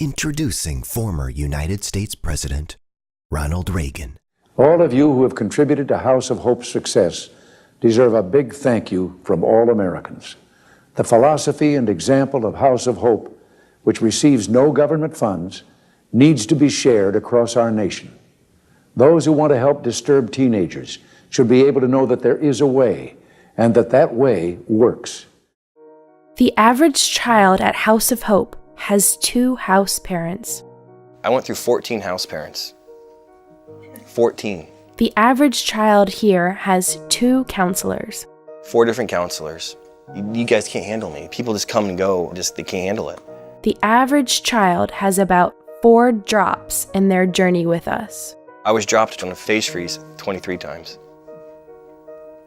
Introducing former United States President Ronald Reagan. All of you who have contributed to House of Hope's success deserve a big thank you from all Americans. The philosophy and example of House of Hope, which receives no government funds, needs to be shared across our nation. Those who want to help disturbed teenagers should be able to know that there is a way, and that way works. The average child at House of Hope has 2 house parents. I went through 14 house parents. 14. The average child here has 2 counselors. 4 different counselors. You guys can't handle me. People just come and go, they can't handle it. The average child has about 4 drops in their journey with us. I was dropped on a face freeze 23 times.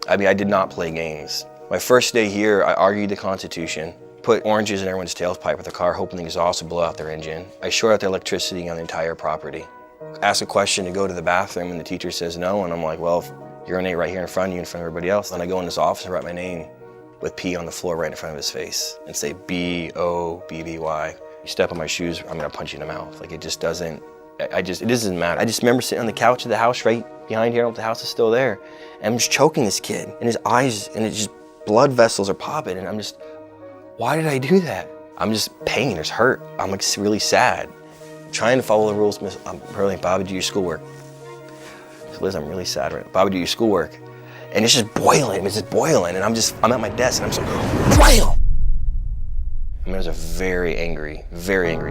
I did not play games. My first day here, I argued the Constitution, put oranges in everyone's tailpipe with a car, hoping the exhaust would blow out their engine. I short out the electricity on the entire property. Ask a question to go to the bathroom, and the teacher says no, and I'm like, well, urinate right here in front of you, in front of everybody else. Then I go in this office and write my name with P on the floor right in front of his face and say B-O-B-B-Y. You step on my shoes, I'm gonna punch you in the mouth. Like, it doesn't matter. I just remember sitting on the couch of the house right behind here, I don't know if the house is still there, and I'm just choking this kid, and his eyes, and it's just blood vessels are popping, and I'm just, why did I do that? I'm just pain, there's hurt. I'm like really sad. Trying to follow the rules, Miss, I'm really, Bobby, do your schoolwork. So Liz, I'm really sad right now. Bobby, do your schoolwork. And it's just boiling, and I'm at my desk, and I'm just like, wham! I was a very angry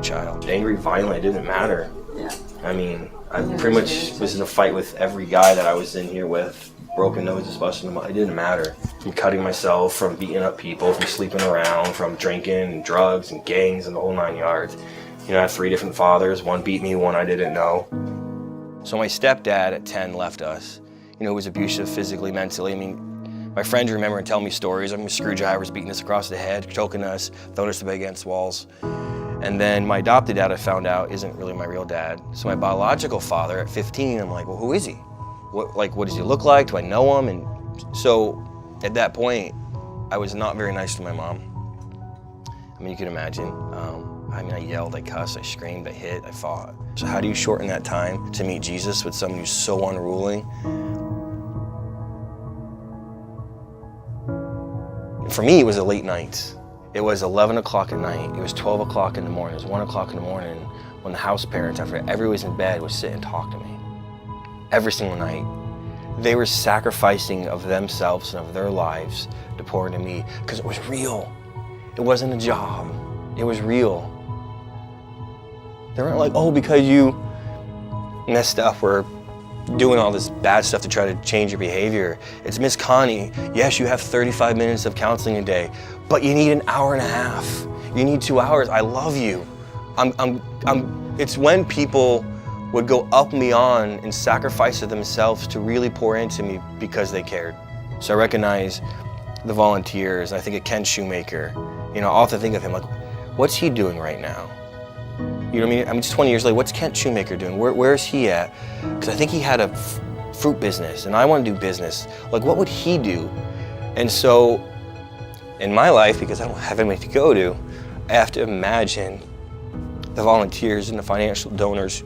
child. Angry, violent, it didn't matter. Yeah. I pretty much was in a fight with every guy that I was in here with. Broken noses, busting them up, it didn't matter. From cutting myself, from beating up people, from sleeping around, from drinking and drugs and gangs and the whole 9 yards. I had 3 different fathers. One beat me, one I didn't know. So my stepdad at 10 left us. Was abusive physically, mentally. My friends remember and tell me stories. Screwdrivers beating us across the head, choking us, throwing us against walls. And then my adopted dad, I found out, isn't really my real dad. So my biological father at 15, I'm like, well, who is he? What does he look like? Do I know him? And so at that point, I was not very nice to my mom. You can imagine. I yelled, I cussed, I screamed, I hit, I fought. So how do you shorten that time to meet Jesus with someone who's so unruly? For me, it was a late night. It was 11 o'clock at night. It was 12 o'clock in the morning. It was 1 o'clock in the morning when the house parents, after everyone was in bed, would sit and talk to me. Every single night. They were sacrificing of themselves and of their lives to pour into me because it was real. It wasn't a job. It was real. They weren't like, oh, because you messed up, we're doing all this bad stuff to try to change your behavior. It's Miss Connie. Yes, you have 35 minutes of counseling a day, but you need an hour and a half. You need 2 hours. I love you. It's when people would go up and beyond and sacrifice of themselves to really pour into me because they cared. So I recognize the volunteers. I think of Ken Shoemaker. I'll often think of him like, what's he doing right now? You know what I mean? Just 20 years later, what's Kent Shoemaker doing? Where is he at? Because I think he had a fruit business, and I want to do business. Like, what would he do? And so, in my life, because I don't have anybody to go to, I have to imagine the volunteers and the financial donors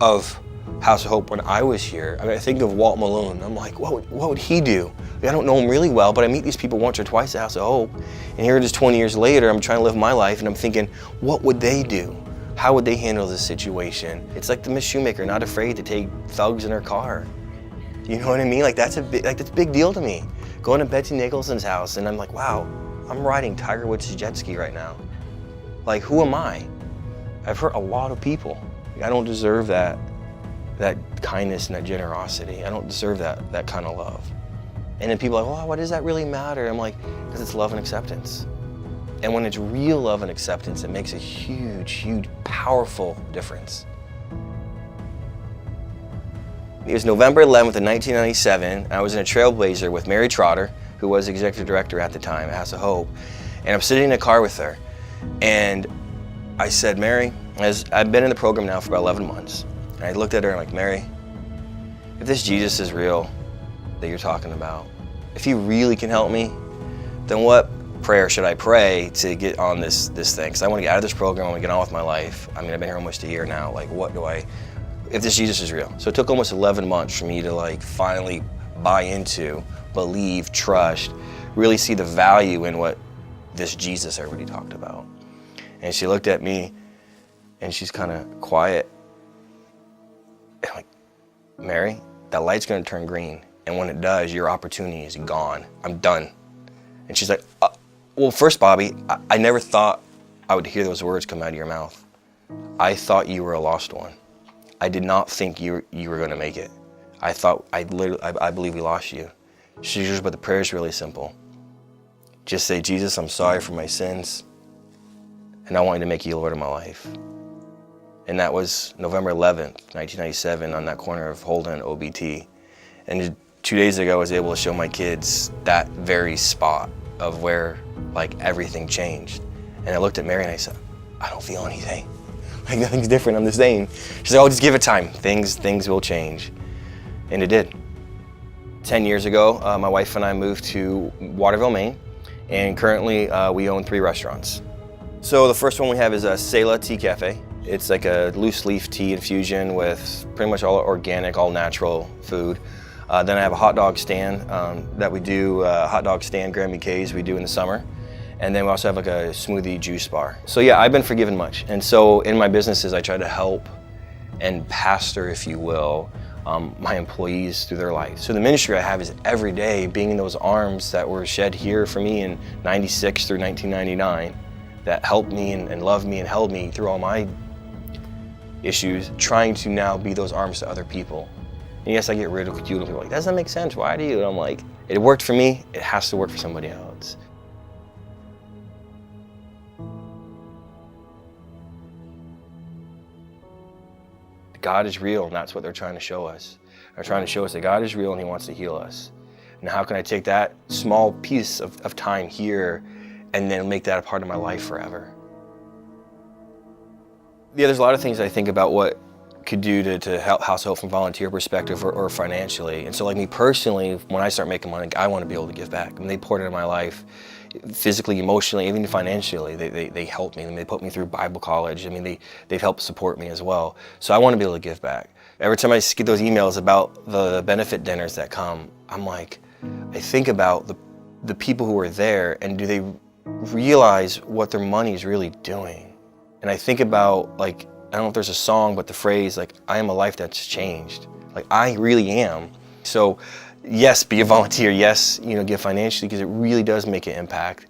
of House of Hope when I was here. I think of Walt Malone. I'm like, what would he do? I don't know him really well, but I meet these people once or twice at House of Hope, and here it is 20 years later, I'm trying to live my life, and I'm thinking, what would they do? How would they handle this situation? It's like the Miss Shoemaker, not afraid to take thugs in her car. You know what I mean? That's a big deal to me. Going to Betsy Nicholson's house, and I'm like, wow, I'm riding Tiger Woods' jet ski right now. Like, who am I? I've hurt a lot of people. I don't deserve that kindness and that generosity. I don't deserve that kind of love. And then people are like, well, why does that really matter? I'm like, because it's love and acceptance. And when it's real love and acceptance, it makes a huge, powerful difference. It was November 11th of 1997. I was in a Trailblazer with Mary Trotter, who was executive director at the time at House of Hope. And I'm sitting in a car with her. And I said, Mary, as I've been in the program now for about 11 months. And I looked at her and I'm like, Mary, if this Jesus is real that you're talking about, if he really can help me, then what prayer should I pray to get on this thing? Because I want to get out of this program, I want to get on with my life. I mean, I've been here almost a year now. Like, if this Jesus is real? So it took almost 11 months for me to like finally buy into, believe, trust, really see the value in what this Jesus everybody talked about. And she looked at me and she's kind of quiet. And I'm like, Mary, that light's gonna turn green. And when it does, your opportunity is gone. I'm done. And she's like, well, first, Bobby, I never thought I would hear those words come out of your mouth. I thought you were a lost one. I did not think you were gonna make it. I believe we lost you. She goes, but the prayer is really simple. Just say, Jesus, I'm sorry for my sins, and I want you to make you Lord of my life. And that was November 11th, 1997, on that corner of Holden and OBT. And 2 days ago, I was able to show my kids that very spot of where like everything changed. And I looked at Mary and I said, I don't feel anything. Like nothing's different, I'm the same. She's like, oh, just give it time. Things will change. And it did. 10 years ago, my wife and I moved to Waterville, Maine. And currently we own 3 restaurants. So the first one we have is a Selah Tea Cafe. It's like a loose leaf tea infusion with pretty much all organic, all natural food. Then I have a hot dog stand that we do, hot dog stand, Grandma K's, we do in the summer. And then we also have like a smoothie juice bar. So yeah, I've been forgiven much. And so in my businesses, I try to help and pastor, if you will, my employees through their life. So the ministry I have is every day being in those arms that were shed here for me in 96 through 1999 that helped me and loved me and held me through all my issues, trying to now be those arms to other people. And yes, I get ridiculed. People are like, that doesn't make sense, why do you? And I'm like, it worked for me, it has to work for somebody else. God is real, and that's what they're trying to show us. They're trying to show us that God is real and He wants to heal us. And how can I take that small piece of time here and then make that a part of my life forever? Yeah, there's a lot of things I think about what could do to help House of Hope from a volunteer perspective or financially. And so like me personally, when I start making money, I want to be able to give back. I mean, they poured into my life physically, emotionally, even financially. They helped me and they put me through Bible college. I mean, they've helped support me as well. So I want to be able to give back. Every time I get those emails about the benefit dinners that come, I'm like, I think about the people who are there and do they realize what their money is really doing? And I think about, like, I don't know if there's a song, but the phrase, like, I am a life that's changed. Like, I really am. So yes, be a volunteer. Yes, give financially, because it really does make an impact.